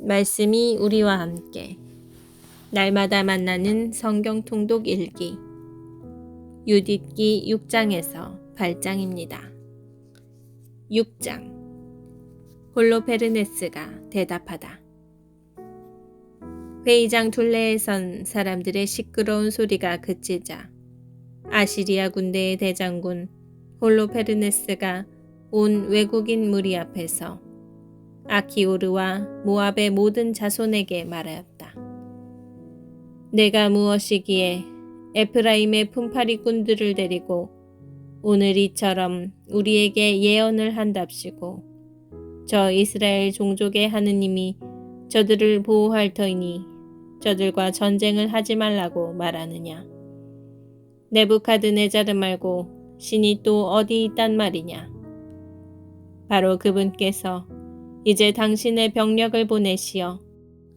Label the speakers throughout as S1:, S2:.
S1: 말씀이 우리와 함께 날마다 만나는 성경 통독 일기 유딧기 6장에서 8장입니다. 6장 홀로페르네스가 대답하다. 회의장 둘레에 선 사람들의 시끄러운 소리가 그치자 아시리아 군대의 대장군 홀로페르네스가 온 외국인 무리 앞에서 아키오르와 모압의 모든 자손에게 말하였다. 내가 무엇이기에 에프라임의 품팔이꾼들을 데리고 오늘 이처럼 우리에게 예언을 한답시고 저 이스라엘 종족의 하느님이 저들을 보호할 터이니 저들과 전쟁을 하지 말라고 말하느냐. 네부카드네자르 말고 신이 또 어디 있단 말이냐. 바로 그분께서 이제 당신의 병력을 보내시어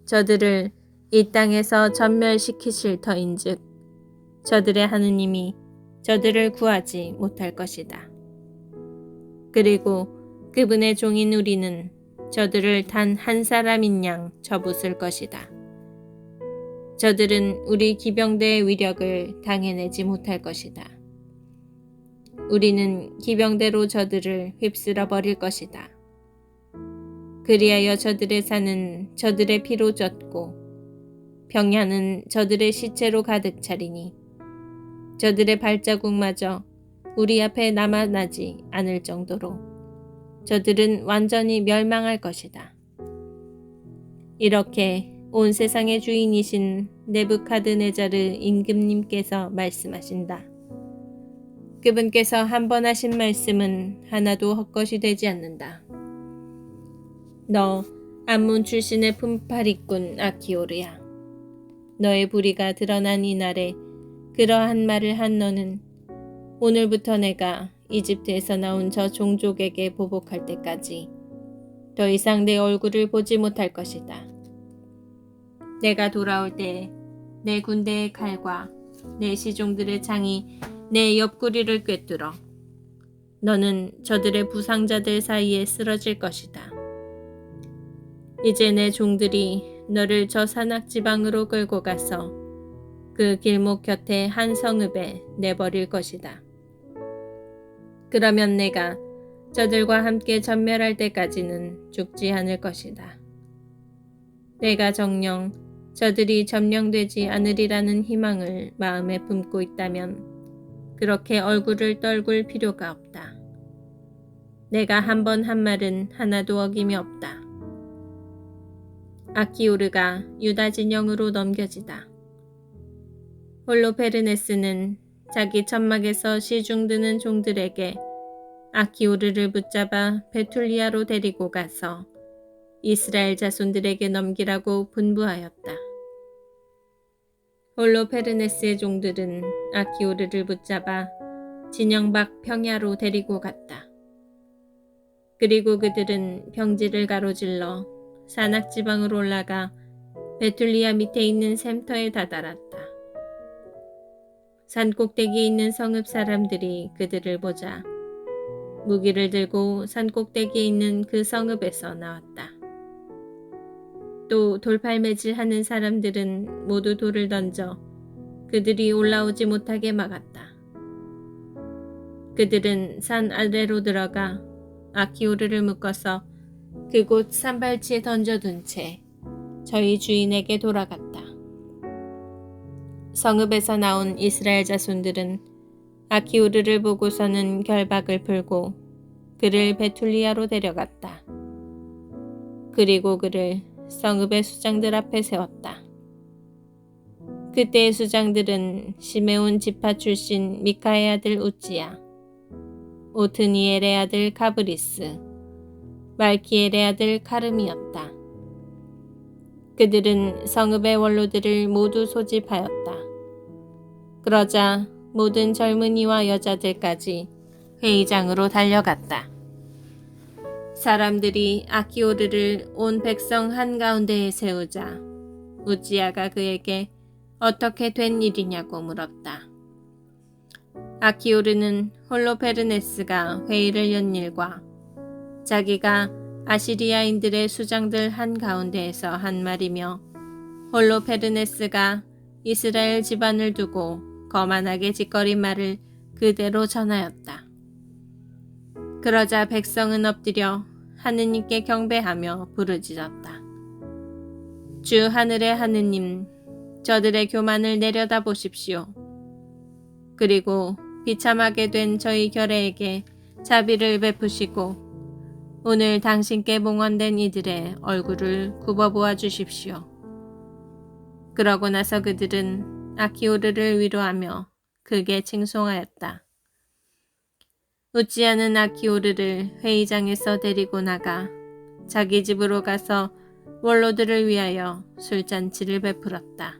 S1: 저들을 이 땅에서 전멸시키실 터인즉 저들의 하느님이 저들을 구하지 못할 것이다. 그리고 그분의 종인 우리는 저들을 단 한 사람인 양 접붙을 것이다. 저들은 우리 기병대의 위력을 당해내지 못할 것이다. 우리는 기병대로 저들을 휩쓸어 버릴 것이다. 그리하여 저들의 산은 저들의 피로 젖고 평야는 저들의 시체로 가득 차리니 저들의 발자국마저 우리 앞에 남아나지 않을 정도로 저들은 완전히 멸망할 것이다. 이렇게 온 세상의 주인이신 네부카드네자르 임금님께서 말씀하신다. 그분께서 한 번 하신 말씀은 하나도 헛것이 되지 않는다. 너 암몬 출신의 품팔이꾼 아키오르야. 너의 불의가 드러난 이날에 그러한 말을 한 너는 오늘부터 내가 이집트에서 나온 저 종족에게 보복할 때까지 더 이상 내 얼굴을 보지 못할 것이다. 내가 돌아올 때 내 군대의 칼과 내 시종들의 창이 내 옆구리를 꿰뚫어 너는 저들의 부상자들 사이에 쓰러질 것이다. 이제 내 종들이 너를 저 산악지방으로 끌고 가서 그 길목 곁에 한 성읍에 내버릴 것이다. 그러면 내가 저들과 함께 전멸할 때까지는 죽지 않을 것이다. 내가 정녕 저들이 점령되지 않으리라는 희망을 마음에 품고 있다면 그렇게 얼굴을 떨굴 필요가 없다. 내가 한 번 한 말은 하나도 어김이 없다. 아키오르가 유다 진영으로 넘겨지다. 홀로페르네스는 자기 천막에서 시중드는 종들에게 아키오르를 붙잡아 베툴리아로 데리고 가서 이스라엘 자손들에게 넘기라고 분부하였다. 홀로페르네스의 종들은 아키오르를 붙잡아 진영 밖 평야로 데리고 갔다. 그리고 그들은 평지를 가로질러 산악지방으로 올라가 베툴리아 밑에 있는 샘터에 다다랐다. 산 꼭대기에 있는 성읍 사람들이 그들을 보자 무기를 들고 산 꼭대기에 있는 그 성읍에서 나왔다. 또 돌팔매질하는 사람들은 모두 돌을 던져 그들이 올라오지 못하게 막았다. 그들은 산 아래로 들어가 아키오르를 묶어서 그곳 산발치에 던져둔 채 저희 주인에게 돌아갔다. 성읍에서 나온 이스라엘 자손들은 아키오르를 보고서는 결박을 풀고 그를 베툴리아로 데려갔다. 그리고 그를 성읍의 수장들 앞에 세웠다. 그때의 수장들은 시메온 지파 출신 미카의 아들 우찌야, 오트니엘의 아들 가브리스, 말키엘의 아들 카름이었다. 그들은 성읍의 원로들을 모두 소집하였다. 그러자 모든 젊은이와 여자들까지 회의장으로 달려갔다. 사람들이 아키오르를 온 백성 한가운데에 세우자 우찌야가 그에게 어떻게 된 일이냐고 물었다. 아키오르는 홀로페르네스가 회의를 연 일과 자기가 아시리아인들의 수장들 한가운데에서 한 말이며 홀로페르네스가 이스라엘 집안을 두고 거만하게 짓거린 말을 그대로 전하였다. 그러자 백성은 엎드려 하느님께 경배하며 부르짖었다. 주 하늘의 하느님, 저들의 교만을 내려다보십시오. 그리고 비참하게 된 저희 결례에게 자비를 베푸시고 오늘 당신께 봉헌된 이들의 얼굴을 굽어보아 주십시오. 그러고 나서 그들은 아키오르를 위로하며 크게 칭송하였다. 우찌야는 아키오르를 회의장에서 데리고 나가 자기 집으로 가서 원로들을 위하여 술잔치를 베풀었다.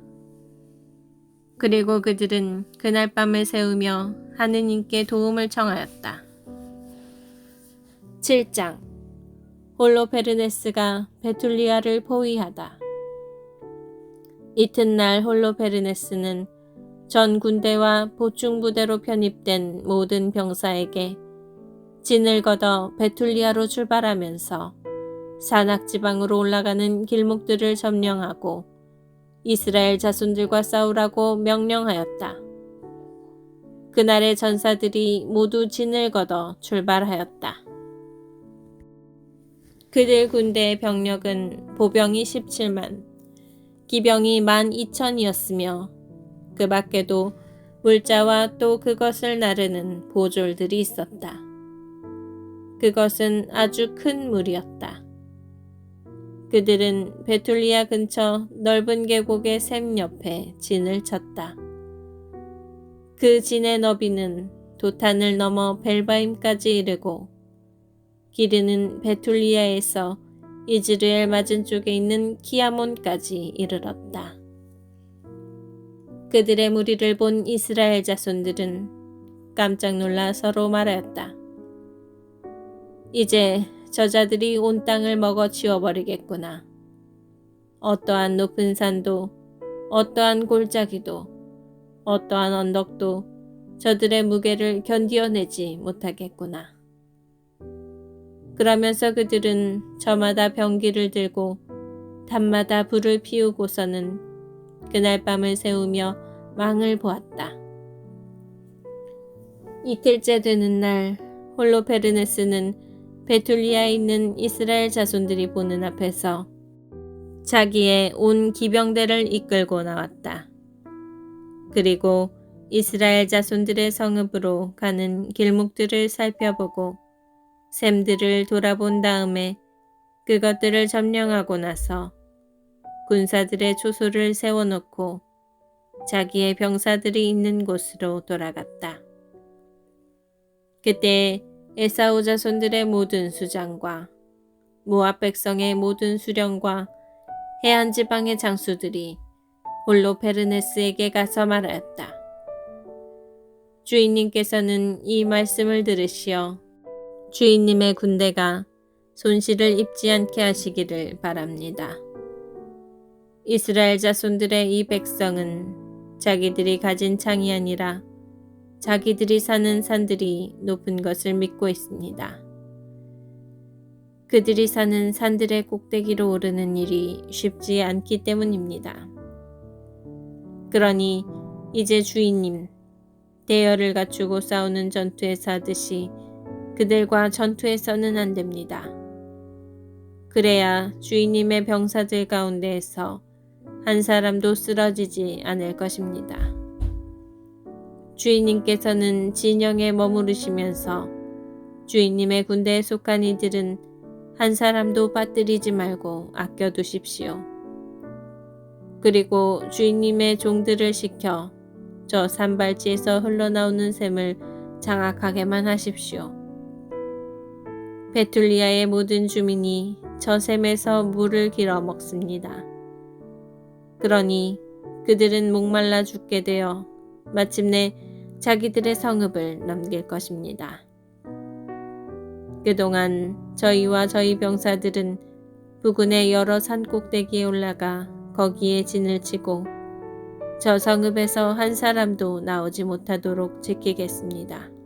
S1: 그리고 그들은 그날 밤을 새우며 하느님께 도움을 청하였다. 7장 홀로페르네스가 베툴리아를 포위하다. 이튿날 홀로페르네스는 전 군대와 보충부대로 편입된 모든 병사에게 진을 걷어 베툴리아로 출발하면서 산악지방으로 올라가는 길목들을 점령하고 이스라엘 자손들과 싸우라고 명령하였다. 그날의 전사들이 모두 진을 걷어 출발하였다. 그들 군대의 병력은 보병이 17만, 기병이 12,000이었으며 그 밖에도 물자와 또 그것을 나르는 보졸들이 있었다. 그것은 아주 큰 무리였다. 그들은 베툴리아 근처 넓은 계곡의 샘 옆에 진을 쳤다. 그 진의 너비는 도탄을 넘어 벨바임까지 이르고 길이는 베툴리아에서 이즈르엘 맞은쪽에 있는 키아몬까지 이르렀다. 그들의 무리를 본 이스라엘 자손들은 깜짝 놀라 서로 말하였다. 이제 저자들이 온 땅을 먹어 치워버리겠구나. 어떠한 높은 산도, 어떠한 골짜기도, 어떠한 언덕도 저들의 무게를 견디어내지 못하겠구나. 그러면서 그들은 저마다 병기를 들고 담마다 불을 피우고서는 그날 밤을 새우며 망을 보았다. 이틀째 되는 날 홀로페르네스는 베툴리아에 있는 이스라엘 자손들이 보는 앞에서 자기의 온 기병대를 이끌고 나왔다. 그리고 이스라엘 자손들의 성읍으로 가는 길목들을 살펴보고 샘들을 돌아본 다음에 그것들을 점령하고 나서 군사들의 초소를 세워놓고 자기의 병사들이 있는 곳으로 돌아갔다. 그때 에사우 자손들의 모든 수장과 모압 백성의 모든 수령과 해안 지방의 장수들이 홀로페르네스에게 가서 말하였다. 주인님께서는 이 말씀을 들으시어 주인님의 군대가 손실을 입지 않게 하시기를 바랍니다. 이스라엘 자손들의 이 백성은 자기들이 가진 창이 아니라 자기들이 사는 산들이 높은 것을 믿고 있습니다. 그들이 사는 산들의 꼭대기로 오르는 일이 쉽지 않기 때문입니다. 그러니 이제 주인님, 대열을 갖추고 싸우는 전투에서 하듯이 그들과 전투에서는 안 됩니다. 그래야 주인님의 병사들 가운데에서 한 사람도 쓰러지지 않을 것입니다. 주인님께서는 진영에 머무르시면서 주인님의 군대에 속한 이들은 한 사람도 빠뜨리지 말고 아껴두십시오. 그리고 주인님의 종들을 시켜 저 산발지에서 흘러나오는 샘을 장악하게만 하십시오. 베툴리아의 모든 주민이 저 샘에서 물을 길어 먹습니다. 그러니 그들은 목말라 죽게 되어 마침내 자기들의 성읍을 넘길 것입니다. 그동안 저희와 저희 병사들은 부근의 여러 산 꼭대기에 올라가 거기에 진을 치고 저 성읍에서 한 사람도 나오지 못하도록 지키겠습니다.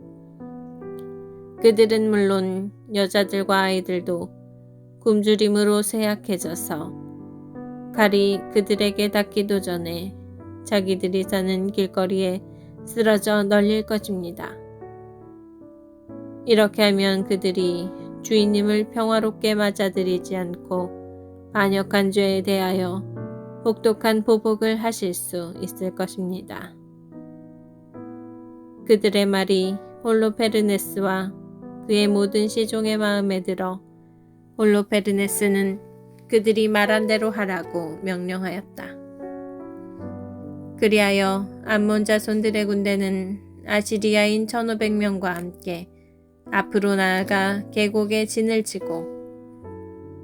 S1: 그들은 물론 여자들과 아이들도 굶주림으로 쇠약해져서 칼이 그들에게 닿기도 전에 자기들이 사는 길거리에 쓰러져 널릴 것입니다. 이렇게 하면 그들이 주인님을 평화롭게 맞아들이지 않고 반역한 죄에 대하여 혹독한 보복을 하실 수 있을 것입니다. 그들의 말이 홀로페르네스와 그의 모든 시종의 마음에 들어 홀로페르네스는 그들이 말한 대로 하라고 명령하였다. 그리하여 암몬 자손들의 군대는 아시리아인 1500명과 함께 앞으로 나아가 계곡에 진을 치고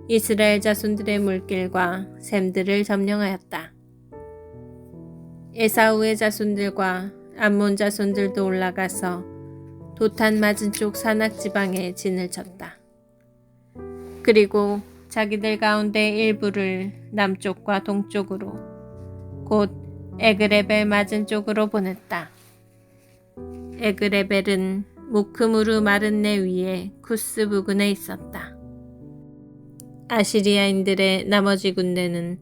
S1: 이스라엘 자손들의 물길과 샘들을 점령하였다. 에사우의 자손들과 암몬 자손들도 올라가서 도탄 맞은 쪽 산악지방에 진을 쳤다. 그리고 자기들 가운데 일부를 남쪽과 동쪽으로 곧 에그레벨 맞은 쪽으로 보냈다. 에그레벨은 무크무르 마른 내 위에 쿠스 부근에 있었다. 아시리아인들의 나머지 군대는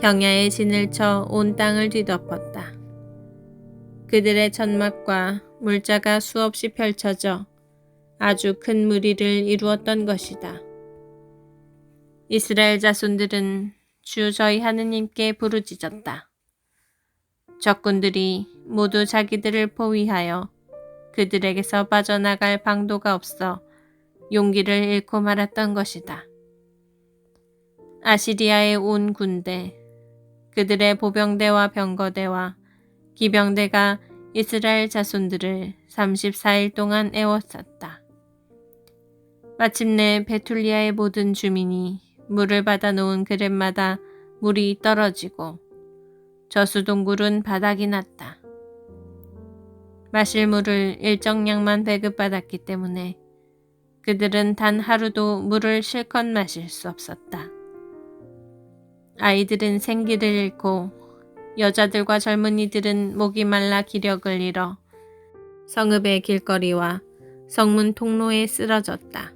S1: 병야에 진을 쳐 온 땅을 뒤덮었다. 그들의 천막과 물자가 수없이 펼쳐져 아주 큰 무리를 이루었던 것이다. 이스라엘 자손들은 주 저희 하느님께 부르짖었다. 적군들이 모두 자기들을 포위하여 그들에게서 빠져나갈 방도가 없어 용기를 잃고 말았던 것이다. 아시리아의 온 군대, 그들의 보병대와 병거대와 기병대가 이스라엘 자손들을 34일 동안 애워쌌다. 마침내 베툴리아의 모든 주민이 물을 받아놓은 그릇마다 물이 떨어지고 저수동굴은 바닥이 났다. 마실 물을 일정량만 배급받았기 때문에 그들은 단 하루도 물을 실컷 마실 수 없었다. 아이들은 생기를 잃고 여자들과 젊은이들은 목이 말라 기력을 잃어 성읍의 길거리와 성문 통로에 쓰러졌다.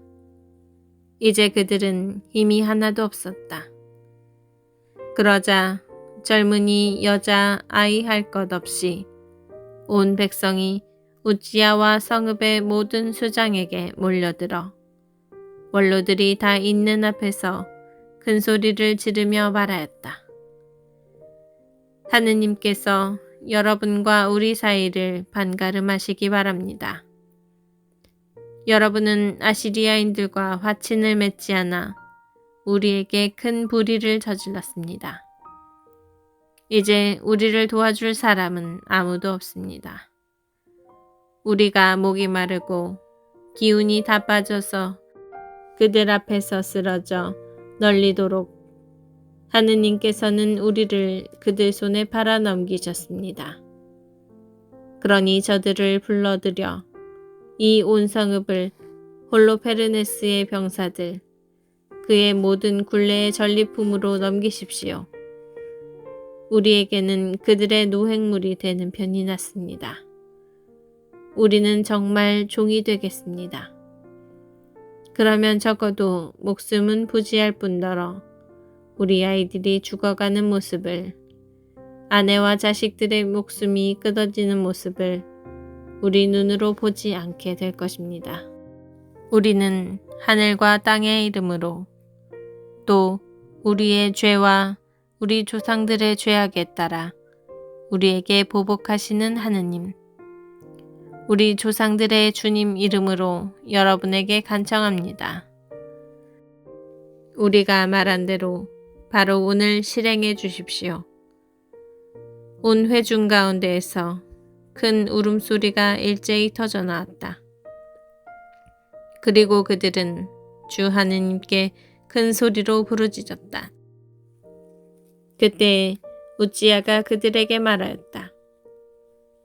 S1: 이제 그들은 힘이 하나도 없었다. 그러자 젊은이, 여자, 아이 할 것 없이 온 백성이 우찌야와 성읍의 모든 수장에게 몰려들어 원로들이 다 있는 앞에서 큰 소리를 지르며 말하였다. 하느님께서 여러분과 우리 사이를 반가름하시기 바랍니다. 여러분은 아시리아인들과 화친을 맺지 않아 우리에게 큰 불의를 저질렀습니다. 이제 우리를 도와줄 사람은 아무도 없습니다. 우리가 목이 마르고 기운이 다 빠져서 그들 앞에서 쓰러져 널리도록 하느님께서는 우리를 그들 손에 팔아 넘기셨습니다. 그러니 저들을 불러들여 이 온 성읍을 홀로페르네스의 병사들, 그의 모든 굴레의 전리품으로 넘기십시오. 우리에게는 그들의 노획물이 되는 편이 낫습니다. 우리는 정말 종이 되겠습니다. 그러면 적어도 목숨은 부지할 뿐더러 우리 아이들이 죽어가는 모습을, 아내와 자식들의 목숨이 끊어지는 모습을 우리 눈으로 보지 않게 될 것입니다. 우리는 하늘과 땅의 이름으로 또 우리의 죄와 우리 조상들의 죄악에 따라 우리에게 보복하시는 하느님, 우리 조상들의 주님 이름으로 여러분에게 간청합니다. 우리가 말한 대로 바로 오늘 실행해 주십시오. 온 회중 가운데에서 큰 울음소리가 일제히 터져 나왔다. 그리고 그들은 주 하느님께 큰 소리로 부르짖었다. 그때 우찌야가 그들에게 말하였다.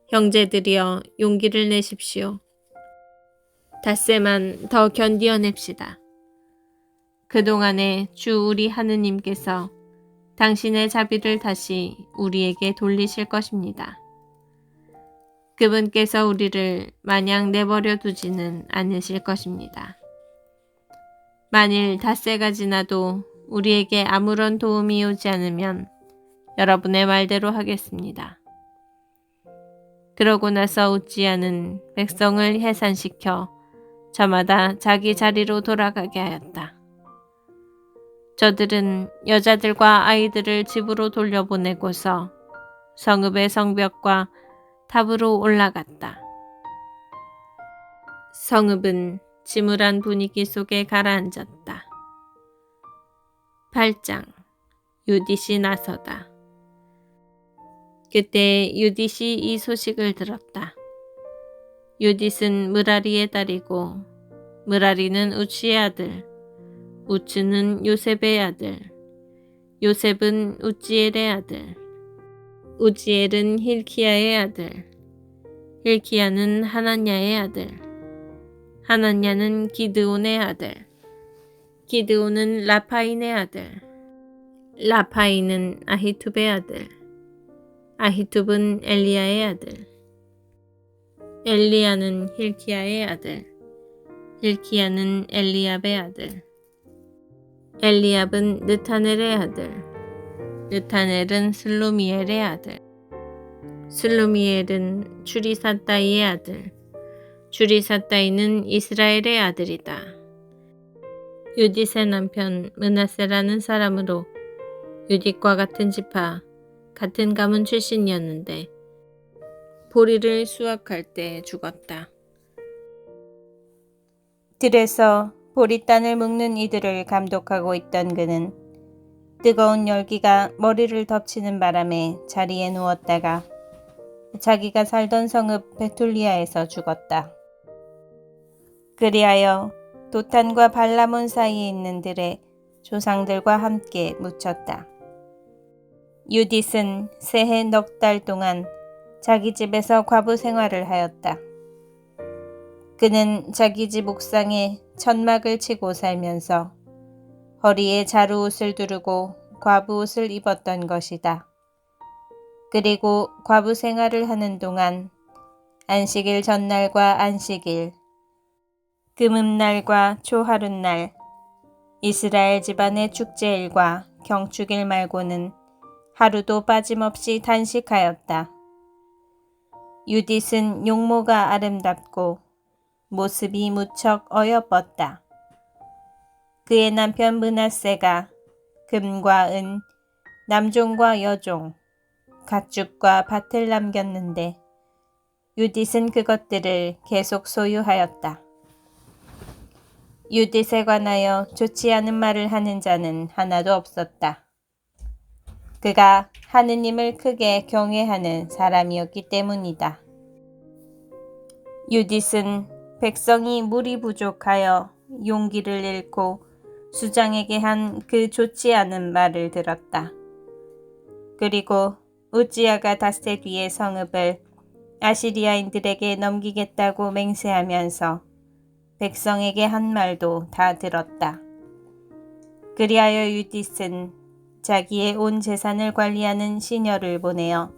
S1: 형제들이여, 용기를 내십시오. 닷새만 더 견디어냅시다. 그동안에 주 우리 하느님께서 당신의 자비를 다시 우리에게 돌리실 것입니다. 그분께서 우리를 마냥 내버려 두지는 않으실 것입니다. 만일 닷새가 지나도 우리에게 아무런 도움이 오지 않으면 여러분의 말대로 하겠습니다. 그러고 나서 우찌야는 백성을 해산시켜 저마다 자기 자리로 돌아가게 하였다. 저들은 여자들과 아이들을 집으로 돌려보내고서 성읍의 성벽과 탑으로 올라갔다. 성읍은 침울한 분위기 속에 가라앉았다. 8장 유딧이 나서다. 그때 유딧이 이 소식을 들었다. 유딧은 므라리의 딸이고 므라리는 우치의 아들, 우츠는 요셉의 아들, 요셉은 우지엘의 아들, 우지엘은 힐키야의 아들, 힐키야는 하나냐의 아들, 하나냐는 기드온의 아들, 기드온은 라파인의 아들, 라파인은 아히투브의 아들, 아히투브는 엘리야의 아들, 엘리야는 힐키야의 아들, 힐키야는 엘리압의 아들, 엘리압은 느타넬의 아들, 느타넬은 슬로미엘의 아들, 슬로미엘은 추리사다이의 아들, 추리사다이는 이스라엘의 아들이다. 유딧의 남편 므낫세라는 사람으로 유딧과 같은 지파, 같은 가문 출신이었는데 보리를 수확할 때 죽었다. 들에서 보리단을 묶는 이들을 감독하고 있던 그는 뜨거운 열기가 머리를 덮치는 바람에 자리에 누웠다가 자기가 살던 성읍 베툴리아에서 죽었다. 그리하여 도탄과 발라몬 사이에 있는 들에 조상들과 함께 묻혔다. 유딧은 새해 넉 달 동안 자기 집에서 과부 생활을 하였다. 그는 자기 집 옥상에 천막을 치고 살면서 허리에 자루옷을 두르고 과부옷을 입었던 것이다. 그리고 과부 생활을 하는 동안 안식일 전날과 안식일, 금음날과 초하룻날, 이스라엘 집안의 축제일과 경축일 말고는 하루도 빠짐없이 단식하였다. 유딧은 용모가 아름답고 모습이 무척 어여뻤다. 그의 남편 므낫세가 금과 은, 남종과 여종, 가축과 밭을 남겼는데 유딧은 그것들을 계속 소유하였다. 유딧에 관하여 좋지 않은 말을 하는 자는 하나도 없었다. 그가 하느님을 크게 경외하는 사람이었기 때문이다. 유딧은 백성이 물이 부족하여 용기를 잃고 수장에게 한 그 좋지 않은 말을 들었다. 그리고 우찌야가 닷새 뒤에 성읍을 아시리아인들에게 넘기겠다고 맹세하면서 백성에게 한 말도 다 들었다. 그리하여 유딧은 자기의 온 재산을 관리하는 시녀를 보내어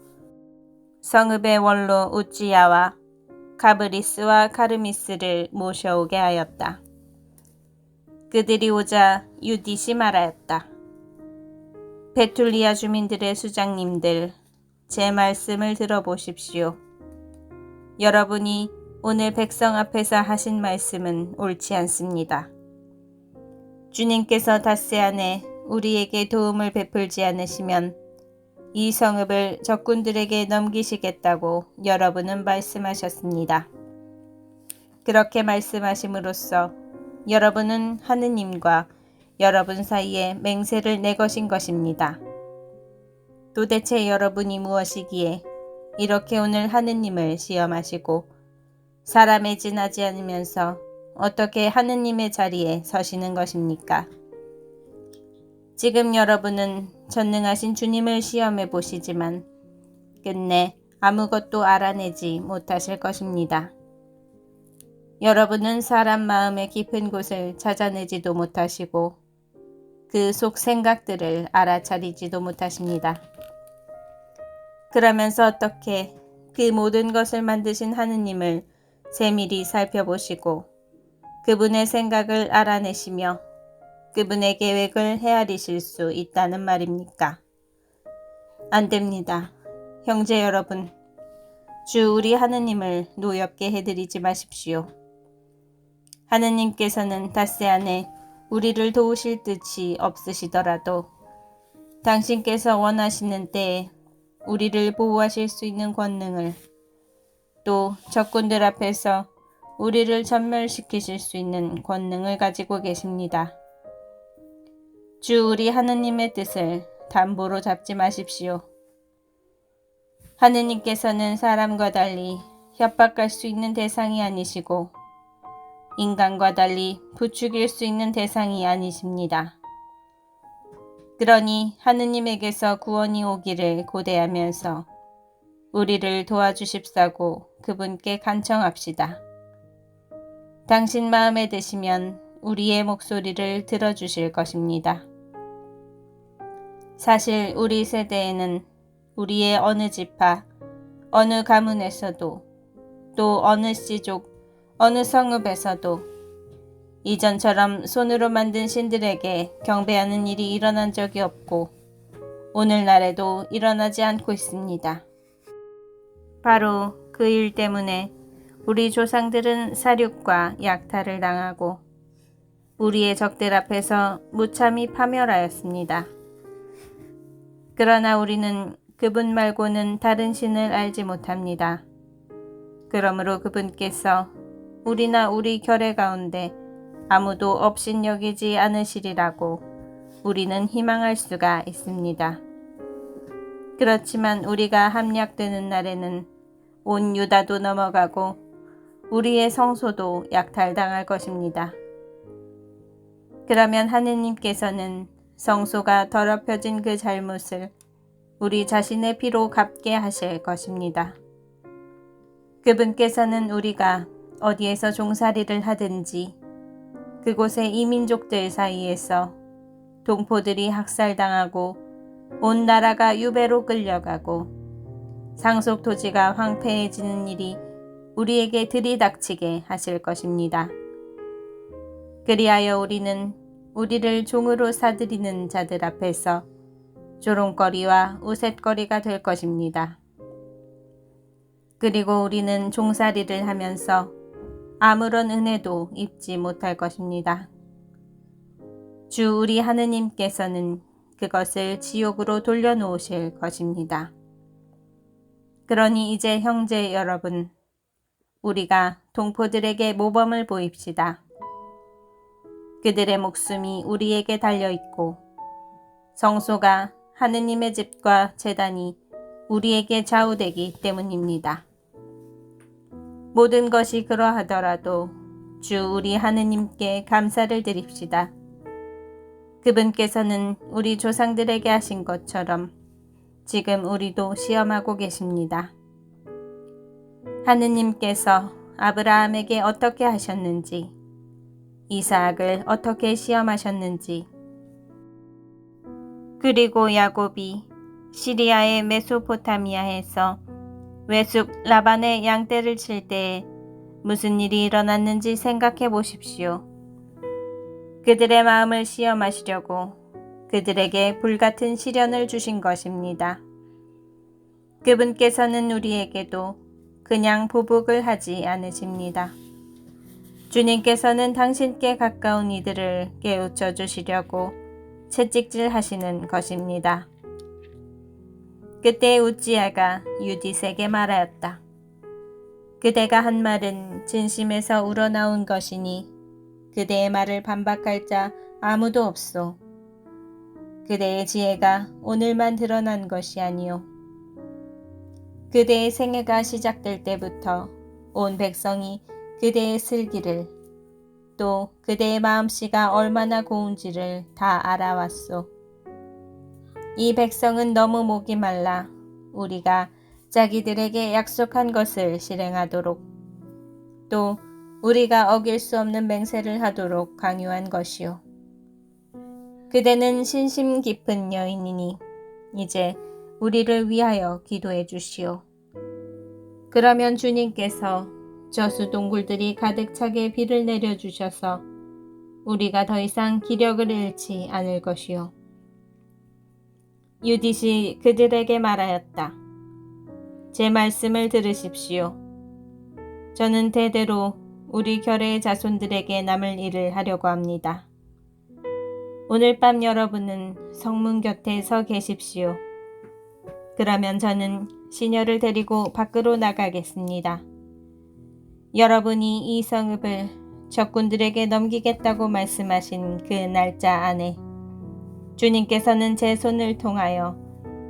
S1: 성읍의 원로 우찌야와 가브리스와 가르미스를 모셔오게 하였다. 그들이 오자 유딧이 말하였다. 베툴리아 주민들의 수장님들, 제 말씀을 들어보십시오. 여러분이 오늘 백성 앞에서 하신 말씀은 옳지 않습니다. 주님께서 닷새 안에 우리에게 도움을 베풀지 않으시면 이 성읍을 적군들에게 넘기시겠다고 여러분은 말씀하셨습니다. 그렇게 말씀하심으로써 여러분은 하느님과 여러분 사이에 맹세를 내거신 것입니다. 도대체 여러분이 무엇이기에 이렇게 오늘 하느님을 시험하시고 사람에 지나지 않으면서 어떻게 하느님의 자리에 서시는 것입니까? 지금 여러분은 전능하신 주님을 시험해 보시지만 끝내 아무것도 알아내지 못하실 것입니다. 여러분은 사람 마음의 깊은 곳을 찾아내지도 못하시고 그 속 생각들을 알아차리지도 못하십니다. 그러면서 어떻게 그 모든 것을 만드신 하느님을 세밀히 살펴보시고 그분의 생각을 알아내시며 그분의 계획을 헤아리실 수 있다는 말입니까? 안 됩니다. 형제 여러분, 주 우리 하느님을 노엽게 해드리지 마십시오. 하느님께서는 닷새 안에 우리를 도우실 뜻이 없으시더라도 당신께서 원하시는 때에 우리를 보호하실 수 있는 권능을, 또 적군들 앞에서 우리를 전멸시키실 수 있는 권능을 가지고 계십니다. 주 우리 하느님의 뜻을 담보로 잡지 마십시오. 하느님께서는 사람과 달리 협박할 수 있는 대상이 아니시고 인간과 달리 부추길 수 있는 대상이 아니십니다. 그러니 하느님에게서 구원이 오기를 고대하면서 우리를 도와주십사고 그분께 간청합시다. 당신 마음에 드시면 우리의 목소리를 들어주실 것입니다. 사실 우리 세대에는 우리의 어느 지파, 어느 가문에서도, 또 어느 씨족, 어느 성읍에서도 이전처럼 손으로 만든 신들에게 경배하는 일이 일어난 적이 없고 오늘날에도 일어나지 않고 있습니다. 바로 그 일 때문에 우리 조상들은 사륙과 약탈을 당하고 우리의 적들 앞에서 무참히 파멸하였습니다. 그러나 우리는 그분 말고는 다른 신을 알지 못합니다. 그러므로 그분께서 우리나 우리 결의 가운데 아무도 업신여기지 않으시리라고 우리는 희망할 수가 있습니다. 그렇지만 우리가 함약되는 날에는 온 유다도 넘어가고 우리의 성소도 약탈당할 것입니다. 그러면 하느님께서는 성소가 더럽혀진 그 잘못을 우리 자신의 피로 갚게 하실 것입니다. 그분께서는 우리가 어디에서 종살이를 하든지 그곳의 이민족들 사이에서 동포들이 학살당하고 온 나라가 유배로 끌려가고 상속 토지가 황폐해지는 일이 우리에게 들이닥치게 하실 것입니다. 그리하여 우리는 우리를 종으로 사들이는 자들 앞에서 조롱거리와 우쇳거리가 될 것입니다. 그리고 우리는 종살이를 하면서 아무런 은혜도 입지 못할 것입니다. 주 우리 하느님께서는 그것을 지옥으로 돌려놓으실 것입니다. 그러니 이제 형제 여러분, 우리가 동포들에게 모범을 보입시다. 그들의 목숨이 우리에게 달려있고 성소가 하느님의 집과 제단이 우리에게 좌우되기 때문입니다. 모든 것이 그러하더라도 주 우리 하느님께 감사를 드립시다. 그분께서는 우리 조상들에게 하신 것처럼 지금 우리도 시험하고 계십니다. 하느님께서 아브라함에게 어떻게 하셨는지, 이삭을 어떻게 시험하셨는지, 그리고 야곱이 시리아의 메소포타미아에서 외숙 라반의 양떼를 칠 때에 무슨 일이 일어났는지 생각해 보십시오. 그들의 마음을 시험하시려고 그들에게 불같은 시련을 주신 것입니다. 그분께서는 우리에게도 그냥 보복을 하지 않으십니다. 주님께서는 당신께 가까운 이들을 깨우쳐 주시려고 채찍질 하시는 것입니다. 그때 우찌야가 유디스에게 말하였다. 그대가 한 말은 진심에서 우러나온 것이니 그대의 말을 반박할 자 아무도 없소. 그대의 지혜가 오늘만 드러난 것이 아니오. 그대의 생애가 시작될 때부터 온 백성이 그대의 슬기를, 또 그대의 마음씨가 얼마나 고운지를 다 알아왔소. 이 백성은 너무 목이 말라 우리가 자기들에게 약속한 것을 실행하도록, 또 우리가 어길 수 없는 맹세를 하도록 강요한 것이요. 그대는 신심 깊은 여인이니 이제 우리를 위하여 기도해 주시오. 그러면 주님께서 저수 동굴들이 가득 차게 비를 내려주셔서 우리가 더 이상 기력을 잃지 않을 것이요. 유딧이 그들에게 말하였다. 제 말씀을 들으십시오. 저는 대대로 우리 결의 자손들에게 남을 일을 하려고 합니다. 오늘 밤 여러분은 성문 곁에 서 계십시오. 그러면 저는 시녀를 데리고 밖으로 나가겠습니다. 여러분이 이 성읍을 적군들에게 넘기겠다고 말씀하신 그 날짜 안에 주님께서는 제 손을 통하여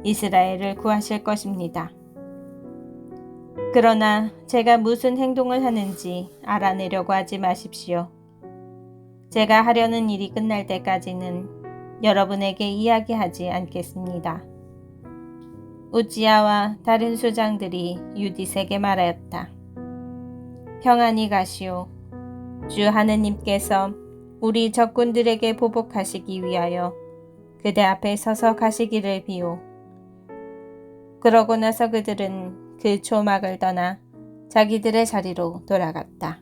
S1: 이스라엘을 구하실 것입니다. 그러나 제가 무슨 행동을 하는지 알아내려고 하지 마십시오. 제가 하려는 일이 끝날 때까지는 여러분에게 이야기하지 않겠습니다. 우지야와 다른 수장들이 유딧에게 말하였다. 평안히 가시오. 주 하느님께서 우리 적군들에게 보복하시기 위하여 그대 앞에 서서 가시기를 비오. 그러고 나서 그들은 그 초막을 떠나 자기들의 자리로 돌아갔다.